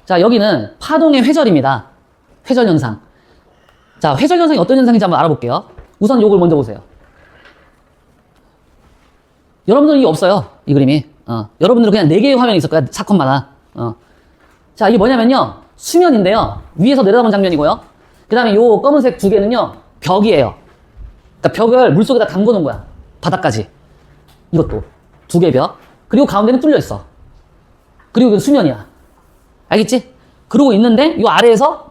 자, 여기는 파동의 회절입니다. 회절 현상. 자, 회절 현상이 어떤 현상인지 한번 알아볼게요. 우선 요걸 먼저 보세요. 여러분들은 이게 없어요. 이 그림이. 여러분들은 그냥 4개의 화면이 있을 거야. 사건마다. 자, 이게 뭐냐면요. 수면인데요. 위에서 내려다본 장면이고요. 그 다음에 요 검은색 2개는요. 벽이에요. 그러니까 벽을 물속에다 담궈 놓은 거야. 바닥까지. 이것도. 2개의 벽. 그리고 가운데는 뚫려 있어. 그리고 이건 수면이야. 알겠지? 그러고 있는데 요 아래에서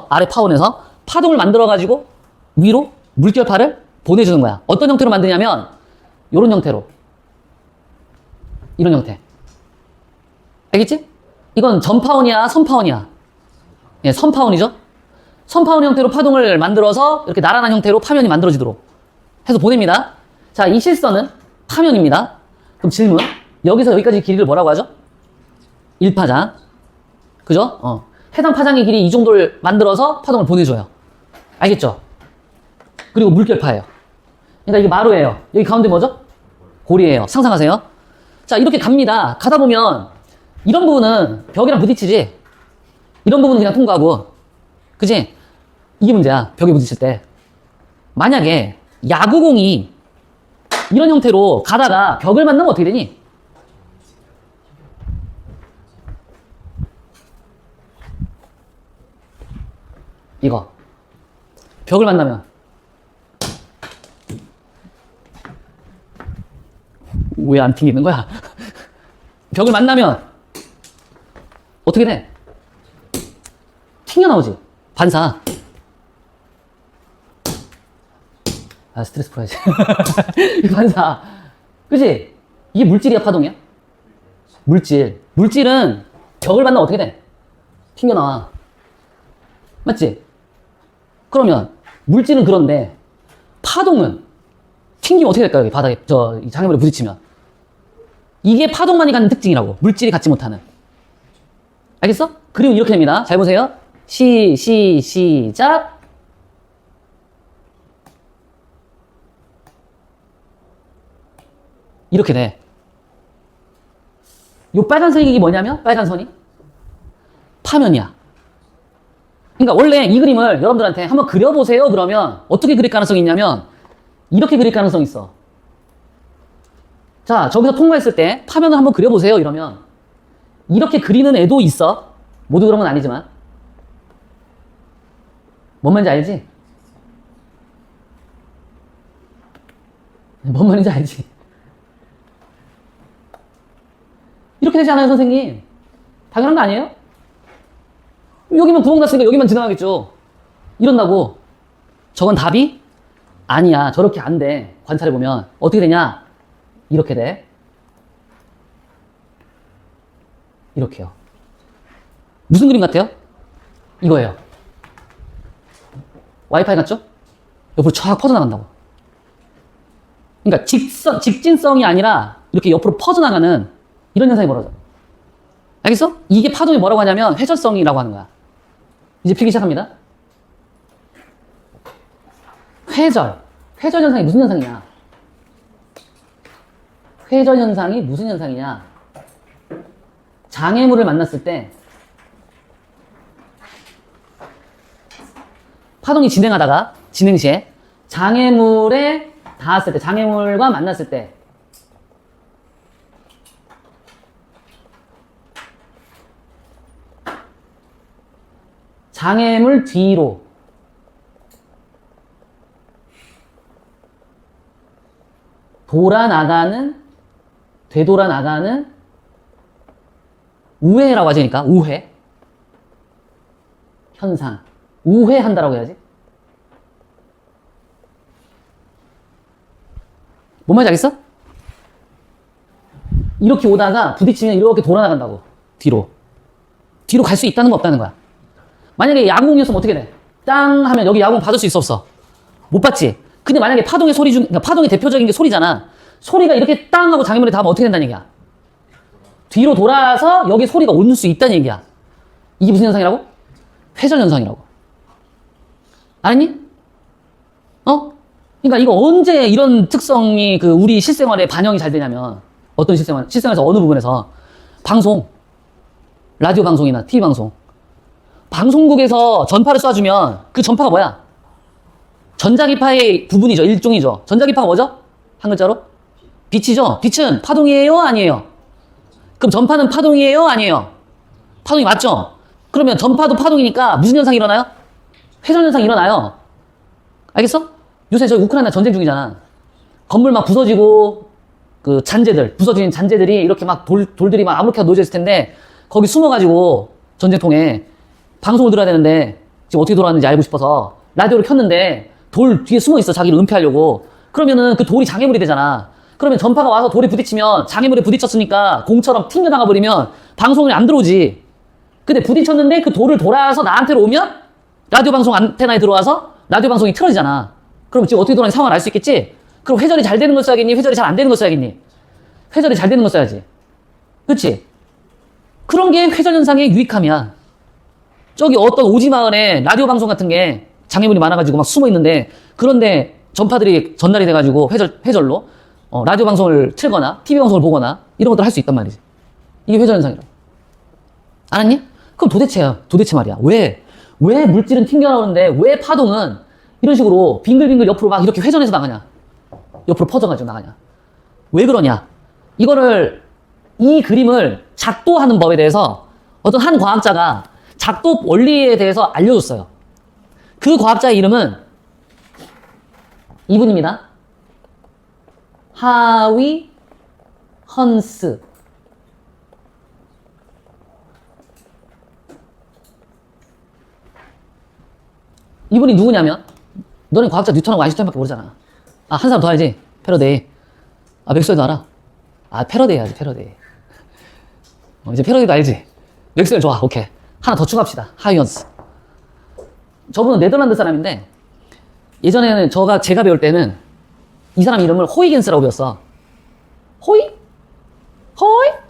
아래 파원에서 파동을 만들어가지고 위로 물결파를 보내주는 거야. 어떤 형태로 만드냐면 요런 형태로. 이런 형태. 알겠지? 이건 전파원이야, 선파원이야? 예, 선파원이죠? 선파원 형태로 파동을 만들어서 이렇게 나란한 형태로 파면이 만들어지도록 해서 보냅니다. 자, 이 실선은 파면입니다. 그럼 질문. 여기서 여기까지 길이를 뭐라고 하죠? 1파장. 그죠? 해당 파장의 길이 이 정도를 만들어서 파동을 보내줘요. 알겠죠? 그리고 물결파예요. 그러니까 이게 마루예요. 여기 가운데 뭐죠? 고리예요. 상상하세요. 자, 이렇게 갑니다. 가다 보면 이런 부분은 벽이랑 부딪히지. 이런 부분은 그냥 통과하고. 그지? 이게 문제야. 벽에 부딪힐 때. 만약에 야구공이 이런 형태로 가다가 벽을 만나면 어떻게 되니? 이거. 벽을 만나면. 왜 안 튕기는 거야? 벽을 만나면 어떻게 돼? 튕겨나오지. 반사. 아, 스트레스 풀어야지. 반사. 그치? 이게 물질이야, 파동이야? 물질. 물질은 벽을 만나면 어떻게 돼? 튕겨나와. 맞지? 그러면 물질은 그런데 파동은 튕기면 어떻게 될까요? 여기 바닥에, 이 장애물에 부딪히면. 이게 파동만이 갖는 특징이라고. 물질이 갖지 못하는. 알겠어? 그리고 이렇게 됩니다. 잘 보세요. 시작. 이렇게 돼. 요 빨간색이 뭐냐면, 빨간 선이 파면이야. 그러니까 원래 이 그림을 여러분들한테 한번 그려보세요. 그러면 어떻게 그릴 가능성이 있냐면, 이렇게 그릴 가능성이 있어. 자, 저기서 통과했을 때 파면을 한번 그려보세요. 이러면 이렇게 그리는 애도 있어. 모두 그런 건 아니지만. 뭔 말인지 알지? 뭔 말인지 알지? 이렇게 되지 않아요, 선생님? 당연한 거 아니에요? 여기만 구멍 났으니까 여기만 지나가겠죠. 이런다고. 저건 답이 아니야. 저렇게 안 돼. 관찰해보면 어떻게 되냐? 이렇게 돼. 이렇게요. 무슨 그림 같아요? 이거예요. 와이파이 같죠? 옆으로 쫙 퍼져나간다고. 그러니까 직진성이 아니라 이렇게 옆으로 퍼져나가는 이런 현상이 벌어져. 알겠어? 이게 파동이 뭐라고 하냐면 회절성이라고 하는 거야. 이제 필기 시작합니다. 회절 현상이 무슨 현상이냐? 회절 현상이 무슨 현상이냐? 장애물을 만났을 때 파동이 진행하다가 진행 시에 장애물에 닿았을 때, 장애물과 만났을 때 장애물 뒤로 되돌아 나가는 우회라고 하지. 그러니까 우회 현상. 우회한다라고 해야지. 뭔 말인지 알겠어? 이렇게 오다가 부딪히면 이렇게 돌아 나간다고. 뒤로 갈 수 있다는 거 없다는 거야. 만약에 야구공이었으면 어떻게 돼? 땅 하면 여기 야구공 받을 수 있어 없어? 못 받지? 근데 만약에 파동의 소리 그러니까 파동의 대표적인 게 소리잖아. 소리가 이렇게 땅 하고 장애물에 닿으면 어떻게 된다는 얘기야? 뒤로 돌아서 여기 소리가 올 수 있다는 얘기야. 이게 무슨 현상이라고? 회절 현상이라고. 알았니? 그러니까 이거 언제 이런 특성이 우리 실생활에 반영이 잘 되냐면, 어떤 실생활에서 어느 부분에서 방송 라디오 방송이나 TV 방송. 방송국에서 전파를 쏴주면 그 전파가 뭐야? 전자기파의 부분이죠. 일종이죠. 전자기파가 뭐죠? 한 글자로? 빛이죠. 빛은 파동이에요? 아니에요? 그럼 전파는 파동이에요? 아니에요? 파동이 맞죠? 그러면 전파도 파동이니까 무슨 현상이 일어나요? 회전 현상이 일어나요. 알겠어? 요새 저기 우크라이나 전쟁 중이잖아. 건물 막 부서지고 그 잔재들, 부서진 잔재들이 이렇게 막 돌들이 막 아무렇게나 놓여져 있을 텐데 거기 숨어가지고 전쟁통에 방송을 들어야 되는데 지금 어떻게 돌아왔는지 알고 싶어서 라디오를 켰는데 돌 뒤에 숨어 있어. 자기를 은폐하려고. 그러면은 그 돌이 장애물이 되잖아. 그러면 전파가 와서 돌에 부딪히면 장애물에 부딪혔으니까 공처럼 튕겨나가 버리면 방송이 안 들어오지. 근데 부딪혔는데 그 돌을 돌아서 나한테로 오면 라디오 방송 안테나에 들어와서 라디오 방송이 틀어지잖아. 그럼 지금 어떻게 돌아가는 상황을 알 수 있겠지? 그럼 회전이 잘 되는 걸 써야겠니? 회전이 잘 안 되는 걸 써야겠니? 회전이 잘 되는 걸 써야지. 그치? 그런 게 회전 현상의 유익함이야. 저기 어떤 오지마을에 라디오 방송 같은 게 장애물이 많아가지고 막 숨어 있는데 그런데 전파들이 전달이 돼가지고 회절로 라디오 방송을 틀거나 TV 방송을 보거나 이런 것들을 할 수 있단 말이지. 이게 회전 현상이라고. 알았니? 그럼 도대체 말이야. 왜 물질은 튕겨나오는데 왜 파동은 이런 식으로 빙글빙글 옆으로 막 이렇게 회전해서 나가냐? 옆으로 퍼져가지고 나가냐? 왜 그러냐? 이 그림을 작도하는 법에 대해서 어떤 한 과학자가 작도 원리에 대해서 알려줬어요. 그 과학자의 이름은 이분입니다. 하위 헌스. 이분이 누구냐면 너네 과학자 뉴턴하고 아인슈타인밖에 모르잖아. 아, 한 사람 더 알지? 패러데이. 아, 맥스웰도 알아? 아, 패러데이 알지, 패러데이. 이제 패러데이도 알지? 맥스웰 좋아, 오케이. 하나 더 추가합시다. 하이언스. 저분은 네덜란드 사람인데 예전에는 제가 배울 때는 이 사람 이름을 호이겐스라고 배웠어.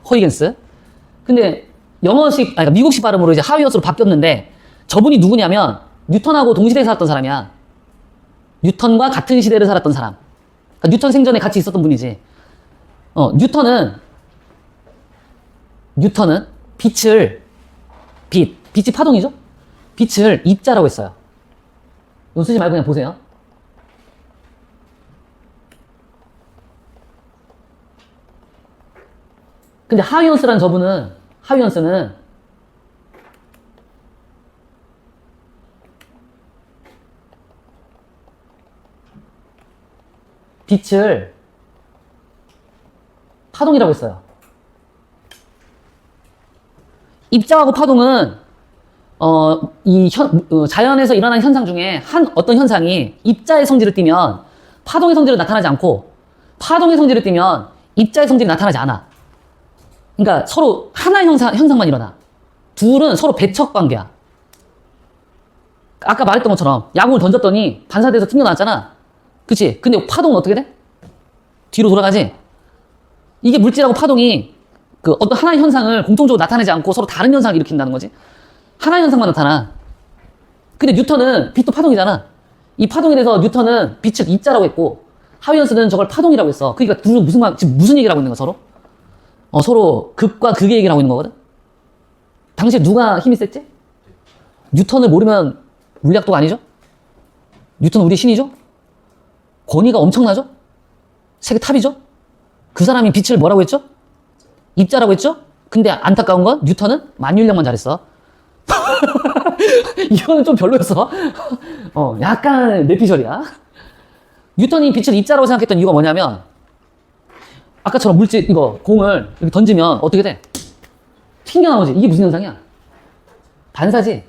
호이겐스. 근데 그러니까 미국식 발음으로 이제 하이언스로 바뀌었는데 저분이 누구냐면 뉴턴하고 동시대에 살았던 사람이야. 뉴턴과 같은 시대를 살았던 사람. 그러니까 뉴턴 생전에 같이 있었던 분이지. 뉴턴은 빛이 파동이죠? 빛을 입자라고 했어요. 이거 쓰지 말고 그냥 보세요. 근데 하이언스는 빛을 파동이라고 했어요. 입자하고 파동은 자연에서 일어나는 현상 중에 어떤 현상이 입자의 성질을 띠면 파동의 성질은 나타나지 않고 파동의 성질을 띠면 입자의 성질이 나타나지 않아. 그러니까 서로 하나의 현상만 일어나. 둘은 서로 배척 관계야. 아까 말했던 것처럼 야구를 던졌더니 반사돼서 튕겨나왔잖아. 그치? 근데 파동은 어떻게 돼? 뒤로 돌아가지? 이게 물질하고 파동이 그 어떤 하나의 현상을 공통적으로 나타내지 않고 서로 다른 현상을 일으킨다는 거지. 하나의 현상만 나타나. 근데 뉴턴은 빛도 파동이잖아. 이 파동에 대해서 뉴턴은 빛을 입자라고 했고 하이언스는 저걸 파동이라고 했어. 그러니까 둘은 지금 무슨 얘기를 하고 있는 거야, 서로? 서로 극과 극의 얘기를 하고 있는 거거든? 당시에 누가 힘이 셌지? 뉴턴을 모르면 물리학도가 아니죠? 뉴턴은 우리 신이죠? 권위가 엄청나죠? 세계 탑이죠? 그 사람이 빛을 뭐라고 했죠? 입자라고 했죠? 근데 안타까운 건 뉴턴은 만유인력만 잘했어. 이거는 좀 별로였어. 약간 뇌피셜이야. 뉴턴이 빛을 입자라고 생각했던 이유가 뭐냐면 아까처럼 공을 이렇게 던지면 어떻게 돼? 튕겨나오지. 이게 무슨 현상이야? 반사지.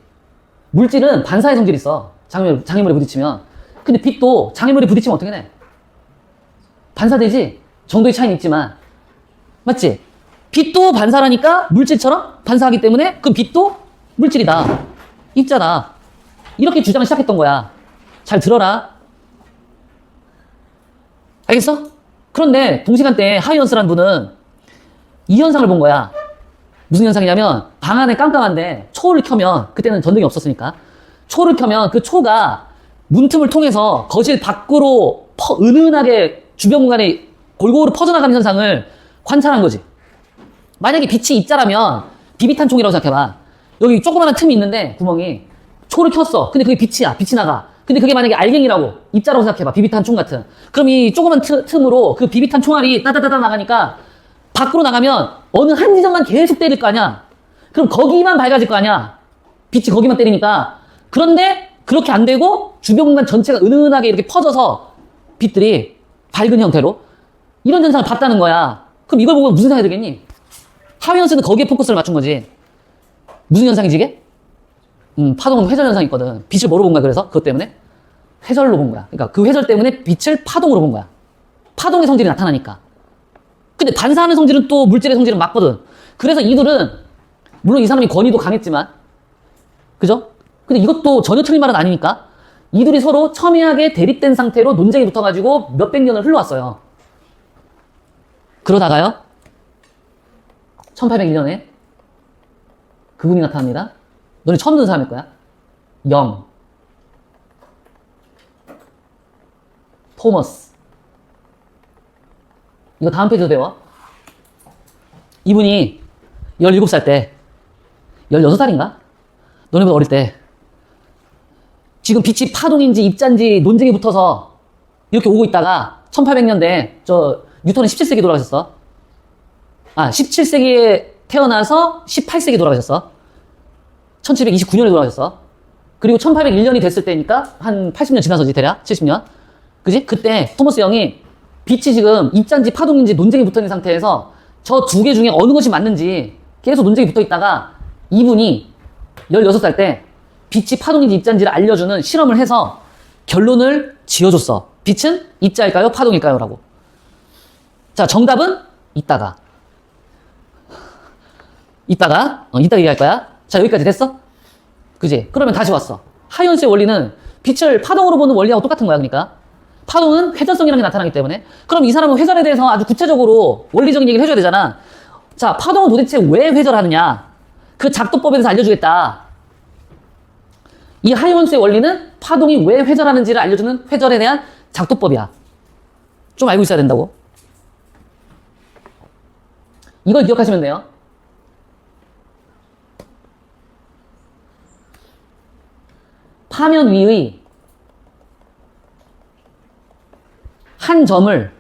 물질은 반사의 성질이 있어. 장애물에 부딪히면. 근데 빛도 장애물에 부딪히면 어떻게 돼? 반사되지? 정도의 차이는 있지만. 맞지? 빛도 반사라니까 물질처럼 반사하기 때문에 그 빛도 물질이다. 입자다. 이렇게 주장을 시작했던 거야. 잘 들어라. 알겠어? 그런데 동시간대에 하이언스라는 분은 이 현상을 본 거야. 무슨 현상이냐면 방 안에 깜깜한데 초를 켜면 그때는 전등이 없었으니까 초를 켜면 그 초가 문틈을 통해서 거실 밖으로 은은하게 주변 공간에 골고루 퍼져나가는 현상을 관찰한 거지. 만약에 빛이 입자라면 비비탄 총이라고 생각해봐. 여기 조그마한 틈이 있는데 구멍이 초를 켰어. 근데 그게 빛이야. 빛이 나가. 근데 그게 만약에 알갱이라고 입자라고 생각해봐. 비비탄 총 같은. 그럼 이 조그만 틈으로 그 비비탄 총알이 따다다다 나가니까 밖으로 나가면 어느 한 지점만 계속 때릴 거 아니야. 그럼 거기만 밝아질 거 아니야. 빛이 거기만 때리니까. 그런데 그렇게 안 되고 주변 공간 전체가 은은하게 이렇게 퍼져서 빛들이 밝은 형태로 이런 현상을 봤다는 거야. 그럼 이걸 보고 무슨 생각이 들겠니? 하위연스는 거기에 포커스를 맞춘 거지. 무슨 현상이지 이게? 파동은 회절 현상이 있거든. 빛을 뭐로 본 거야? 그래서 그것 때문에 회절로 본 거야. 그러니까 그 회절 때문에 빛을 파동으로 본 거야. 파동의 성질이 나타나니까. 근데 반사하는 성질은 또 물질의 성질은 맞거든. 그래서 이들은 물론 이 사람이 권위도 강했지만 그죠? 근데 이것도 전혀 틀린 말은 아니니까 이들이 서로 첨예하게 대립된 상태로 논쟁이 붙어가지고 몇백 년을 흘러왔어요. 그러다가요 1801년에 그분이 나타납니다. 너네 처음 듣는 사람일 거야. 영 토머스. 이거 다음 페이지도 배워. 이분이 17살 때 16살인가? 너네보다 어릴 때 지금 빛이 파동인지 입자인지 논쟁이 붙어서 이렇게 오고 있다가 1800년대 저 뉴턴은 17세기 돌아가셨어. 17세기에 태어나서 18세기 돌아가셨어. 1729년에 돌아가셨어. 그리고 1801년이 됐을 때니까 한 80년 지나서지 대략 70년. 그지? 그때 토머스 영이 빛이 지금 입자인지 파동인지 논쟁이 붙어 있는 상태에서 저 두 개 중에 어느 것이 맞는지 계속 논쟁이 붙어 있다가 이분이 16살 때 빛이 파동인지 입자인지를 알려주는 실험을 해서 결론을 지어줬어. 빛은 입자일까요? 파동일까요? 라고. 자, 정답은 이따가 얘기할 거야. 자, 여기까지 됐어? 그지? 그러면 다시 왔어. 하이언스의 원리는 빛을 파동으로 보는 원리하고 똑같은 거야. 그러니까 파동은 회전성이라는 게 나타나기 때문에. 그럼 이 사람은 회전에 대해서 아주 구체적으로 원리적인 얘기를 해줘야 되잖아. 자, 파동은 도대체 왜 회전하느냐? 그 작도법에 대해서 알려주겠다. 이 하이언스의 원리는 파동이 왜 회전하는지를 알려주는 회전에 대한 작도법이야. 좀 알고 있어야 된다고. 이걸 기억하시면 돼요. 파면 위의 한 점을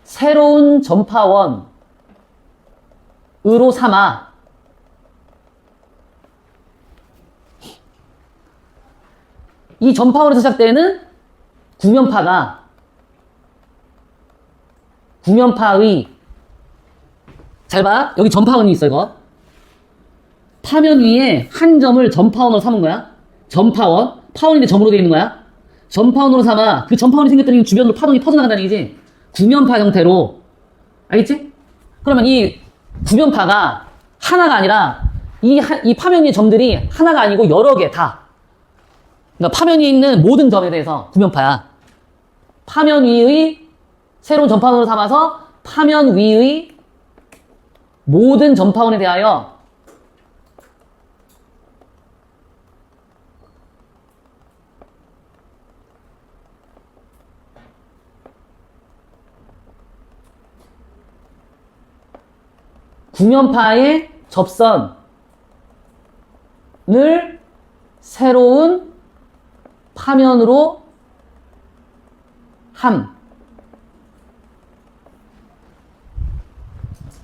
새로운 전파원으로 삼아 이 전파원에서 시작되는 구면파의 잘 봐. 여기 전파원이 있어 이거. 파면 위에 한 점을 전파원으로 삼은 거야. 전파원. 파원인데 점으로 되어 있는 거야. 전파원으로 삼아 그 전파원이 생겼더니 주변으로 파동이 퍼져나간다는 얘기지. 구면파 형태로. 알겠지? 그러면 이 구면파가 하나가 아니라 이 파면 위의 점들이 하나가 아니고 여러 개 다. 그러니까 파면 위에 있는 모든 점에 대해서 구면파야. 파면 위의 새로운 전파원으로 삼아서 파면 위의 모든 전파원에 대하여 구면파의 접선을 새로운 파면으로 함.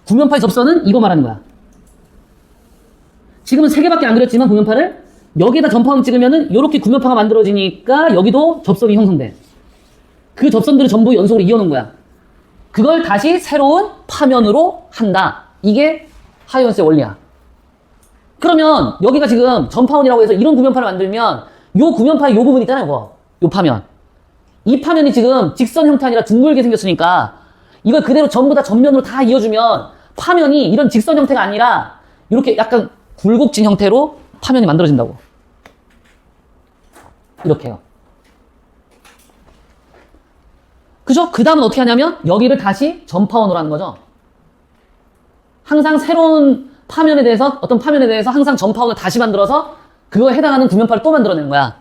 구면파의 접선은 이거 말하는 거야. 지금은 3개밖에 안 그렸지만 구면파를 여기에다 전파원 찍으면은 이렇게 구면파가 만들어지니까 여기도 접선이 형성돼. 그 접선들을 전부 연속으로 이어놓은 거야. 그걸 다시 새로운 파면으로 한다. 이게 하이언스의 원리야. 그러면 여기가 지금 전파원이라고 해서 이런 구면파를 만들면 요 구면파의 요 부분 있잖아요. 요 파면. 이 파면이 지금 직선 형태 아니라 둥글게 생겼으니까 이걸 그대로 전부 다 전면으로 다 이어주면 파면이 이런 직선 형태가 아니라 이렇게 약간 굴곡진 형태로 파면이 만들어진다고. 이렇게요. 그죠? 그 다음은 어떻게 하냐면 여기를 다시 전파원으로 하는 거죠. 항상 새로운 파면에 대해서 어떤 파면에 대해서 항상 전파원을 다시 만들어서 그거에 해당하는 구면파를 또 만들어내는 거야.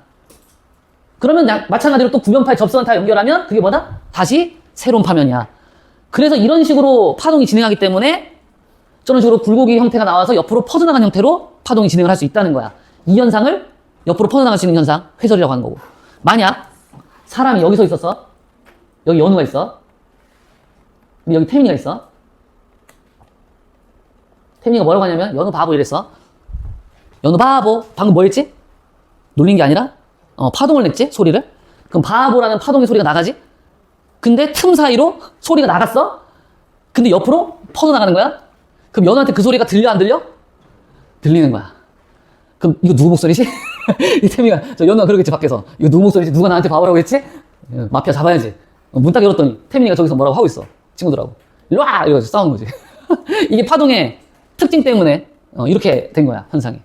그러면 마찬가지로 또 구면파의 접선을 다 연결하면 그게 뭐다? 다시 새로운 파면이야. 그래서 이런 식으로 파동이 진행하기 때문에 저런 식으로 굴곡이 형태가 나와서 옆으로 퍼져나간 형태로 파동이 진행을 할 수 있다는 거야. 이 현상을 옆으로 퍼져나갈 수 있는 현상, 회절이라고 하는 거고. 만약 사람이 여기 서 있었어. 여기 연우가 있어. 근데 여기 태민이가 있어. 태민이가 뭐라고 하냐면 연우 바보 이랬어. 연우 바보. 방금 뭐 했지? 놀린 게 아니라 파동을 냈지? 소리를. 그럼 바보라는 파동의 소리가 나가지? 근데 틈 사이로 소리가 나갔어? 근데 옆으로 퍼져나가는 거야? 그럼 연우한테 그 소리가 들려 안 들려? 들리는 거야. 그럼 이거 누구 목소리지? 이 태민이가 연우가 그러겠지 밖에서. 이거 누구 목소리지? 누가 나한테 바보라고 했지? 마피아 잡아야지. 문 딱 열었더니 태민이가 저기서 뭐라고 하고 있어. 친구들하고. 일로 와! 이러고 싸우는 거지. 이게 파동의 특징 때문에 이렇게 된 거야, 현상이.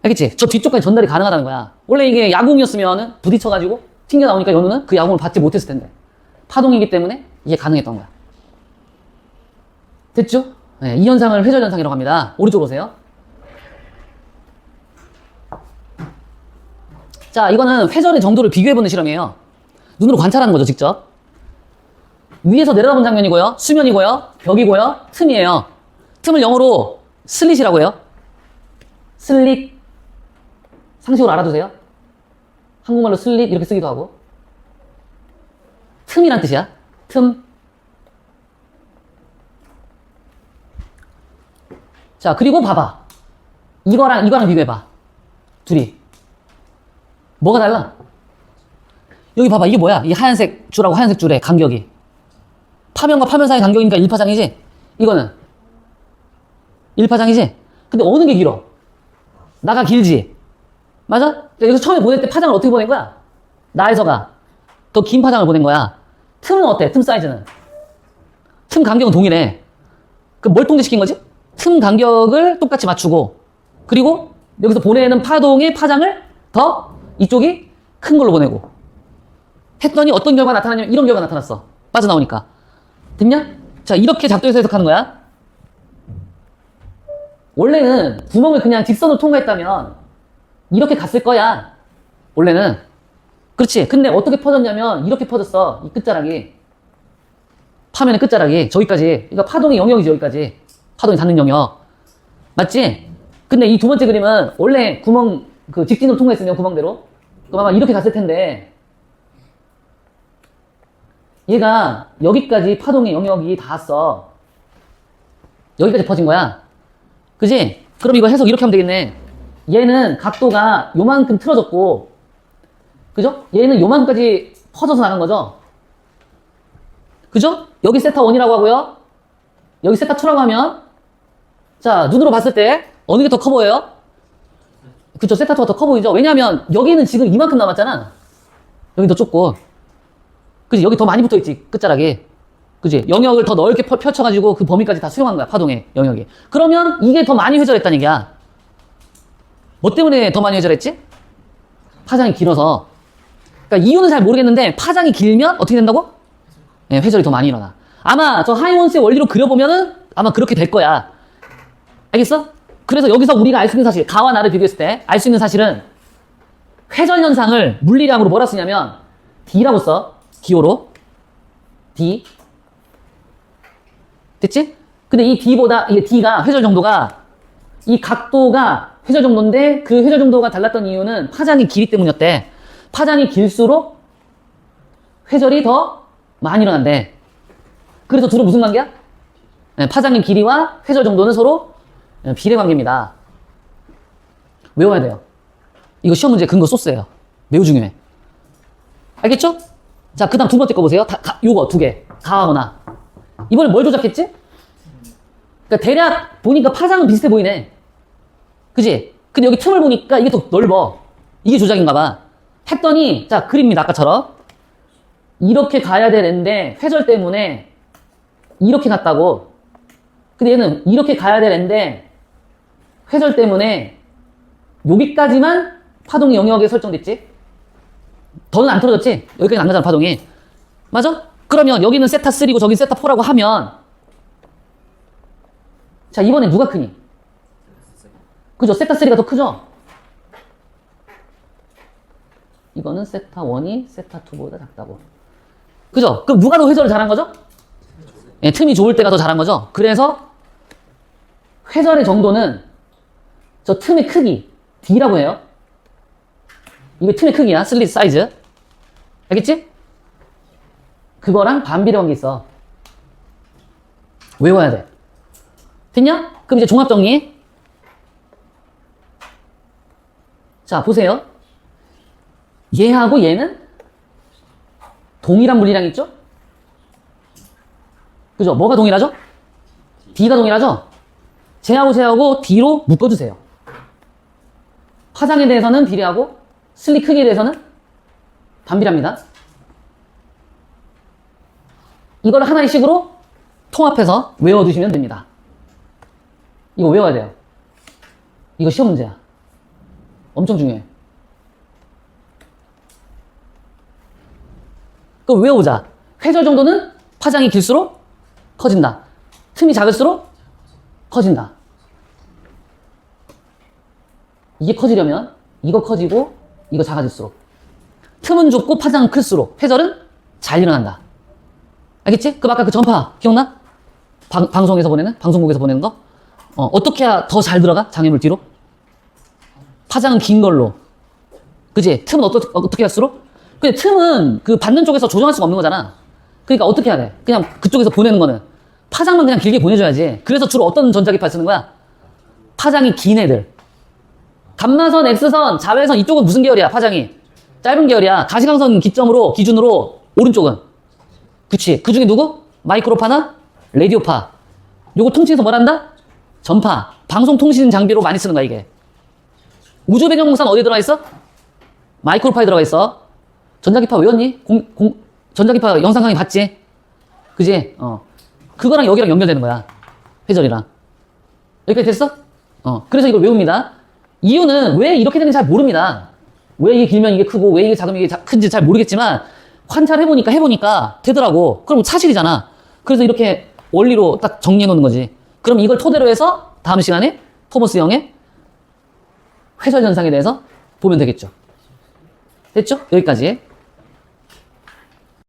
알겠지? 저 뒤쪽까지 전달이 가능하다는 거야. 원래 이게 야구공이었으면 부딪혀가지고 튕겨 나오니까 연우는 그 야구공을 받지 못했을 텐데. 파동이기 때문에 이게 가능했던 거야. 됐죠? 네, 이 현상을 회절 현상이라고 합니다. 오른쪽으로 오세요. 자, 이거는 회절의 정도를 비교해보는 실험이에요. 눈으로 관찰하는 거죠, 직접. 위에서 내려다본 장면이고요. 수면이고요. 벽이고요. 틈이에요. 틈을 영어로 슬릿이라고 해요. 슬릿. 상식으로 알아두세요. 한국말로 슬릿 이렇게 쓰기도 하고. 틈이란 뜻이야. 틈. 자, 그리고 봐봐. 이거랑 비교해봐. 둘이. 뭐가 달라? 여기 봐봐. 이게 뭐야? 이 하얀색 줄하고 하얀색 줄의 간격이. 파면과 파면 사이의 간격이니까 1파장이지? 이거는 1파장이지? 근데 어느 게 길어? 나가 길지? 맞아? 여기서 처음에 보낼 때 파장을 어떻게 보낸 거야? 나에서가 더 긴 파장을 보낸 거야. 틈은 어때? 틈 사이즈는? 틈 간격은 동일해. 그럼 뭘 통제시킨 거지? 틈 간격을 똑같이 맞추고, 그리고 여기서 보내는 파동의 파장을 더 이쪽이 큰 걸로 보내고 했더니 어떤 결과가 나타나냐면 이런 결과가 나타났어. 빠져나오니까. 됐냐? 자, 이렇게 작도해서 해석하는 거야. 원래는 구멍을 그냥 직선으로 통과했다면 이렇게 갔을 거야. 원래는. 그렇지. 근데 어떻게 퍼졌냐면 이렇게 퍼졌어. 이 끝자락이. 파면의 끝자락이 저기까지. 그러니까 파동의 영역이지, 여기까지. 파동이 닿는 영역. 맞지? 근데 이 두 번째 그림은 원래 구멍, 그 직진으로 통과했으면 구멍대로. 그럼 아마 이렇게 갔을 텐데 얘가 여기까지 파동의 영역이 닿았어. 여기까지 퍼진 거야. 그지? 그럼 이거 해석 이렇게 하면 되겠네. 얘는 각도가 요만큼 틀어졌고, 그죠? 얘는 요만큼까지 퍼져서 나간 거죠? 그죠? 여기 세타 1이라고 하고요. 여기 세타 2라고 하면, 자, 눈으로 봤을 때 어느 게 더 커 보여요? 그쵸? 세타 2가 더 커 보이죠? 왜냐면 여기는 지금 이만큼 남았잖아. 여기 더 좁고. 그지? 여기 더 많이 붙어 있지, 끝자락이. 그지? 영역을 더 넓게 펼쳐가지고 그 범위까지 다 수용한 거야, 파동의 영역이. 그러면 이게 더 많이 회절했다는 얘기야. 뭐 때문에 더 많이 회절했지? 파장이 길어서. 그러니까 이유는 잘 모르겠는데 파장이 길면 어떻게 된다고? 네, 회절이 더 많이 일어나. 아마 저 하이원스의 원리로 그려보면은 아마 그렇게 될 거야. 알겠어? 그래서 여기서 우리가 알 수 있는 사실, 가와 나를 비교했을 때 알 수 있는 사실은 회전 현상을 물리량으로 뭐라 쓰냐면 D라고 써. 기호로. D. 됐지? 근데 이 D보다, 이게 D가 회절 정도가, 이 각도가 회절 정도인데 그 회절 정도가 달랐던 이유는 파장이 길이 때문이었대. 파장이 길수록 회절이 더 많이 일어난대. 그래서 둘은 무슨 관계야? 네, 파장의 길이와 회절 정도는 서로 비례 관계입니다. 외워야 돼요. 이거 시험 문제 근거 소스예요. 매우 중요해. 알겠죠? 자, 그 다음 두 번째 거 보세요. 요거 두 개. 가하거나. 이번에 뭘 조작했지? 그러니까 대략 보니까 파장은 비슷해 보이네. 그지? 근데 여기 틈을 보니까 이게 더 넓어. 이게 조작인가 봐. 했더니, 자, 그림입니다. 아까처럼. 이렇게 가야 되는데, 회절 때문에 이렇게 갔다고. 근데 얘는 이렇게 가야 되는데, 회절 때문에 여기까지만 파동의 영역에 설정됐지? 더는 안 틀어졌지? 여기까지 안 가잖아, 파동이. 맞아? 그러면 여기는 세타 3고 저긴 세타 4라고 하면, 자, 이번에 누가 크니? 그죠? 세타 3가 더 크죠? 이거는 세타 1이 세타 2보다 작다고. 그죠? 그럼 누가 더 회전을 잘한 거죠? 예, 틈이 좁을 때가 더 잘한 거죠? 그래서 회전의 정도는 저 틈의 크기, D라고 해요. 이게 틈의 크기야, 슬릿 사이즈. 알겠지? 그거랑 반비례 관계 있어. 외워야 돼. 됐냐? 그럼 이제 종합 정리. 자, 보세요. 얘하고 얘는 동일한 물리량 있죠? 그죠? 뭐가 동일하죠? D가 동일하죠? 쟤하고 D로 묶어주세요. 파장에 대해서는 비례하고 슬릿 크기에 대해서는 반비례합니다. 이걸 하나의 식으로 통합해서 외워두시면 됩니다. 이거 외워야 돼요. 이거 시험 문제야. 엄청 중요해. 그럼 외워보자. 회절 정도는 파장이 길수록 커진다. 틈이 작을수록 커진다. 이게 커지려면 이거 커지고 이거 작아질수록, 틈은 좁고 파장은 클수록 회절은 잘 일어난다. 알겠지? 그 아까 그 전파 기억나? 방송에서 보내는? 방송국에서 보내는 거? 어떻게 해야 더 잘 들어가? 장애물 뒤로? 파장은 긴 걸로. 그지? 틈은 어떻게 할수록? 근데 틈은 그 받는 쪽에서 조정할 수가 없는 거잖아. 그러니까 어떻게 해야 돼? 그냥 그쪽에서 보내는 거는 파장만 그냥 길게 보내줘야지. 그래서 주로 어떤 전자기파 쓰는 거야? 파장이 긴 애들. 감마선, X선, 자외선 이쪽은 무슨 계열이야? 파장이 짧은 계열이야. 가시광선 기준으로 오른쪽은. 그치? 그 중에 누구? 마이크로파나 라디오파. 요거 통칭해서 뭐란다? 전파. 방송통신 장비로 많이 쓰는 거야 이게. 우주배경공산 어디에 들어가 있어? 마이크로파에 들어가 있어. 전자기파 외웠니? 전자기파 영상 강의 봤지? 그지? 그거랑 여기랑 연결되는 거야. 회절이랑. 여기까지 됐어? 그래서 이걸 외웁니다. 이유는 왜 이렇게 되는지 잘 모릅니다. 왜 이게 길면 이게 크고 왜 이게 작으면 이게 큰지 잘 모르겠지만 해보니까 되더라고. 그럼 사실이잖아. 그래서 이렇게 원리로 딱 정리해 놓는 거지. 그럼 이걸 토대로 해서 다음 시간에 토머스 형의 회절 현상에 대해서 보면 되겠죠. 됐죠? 여기까지.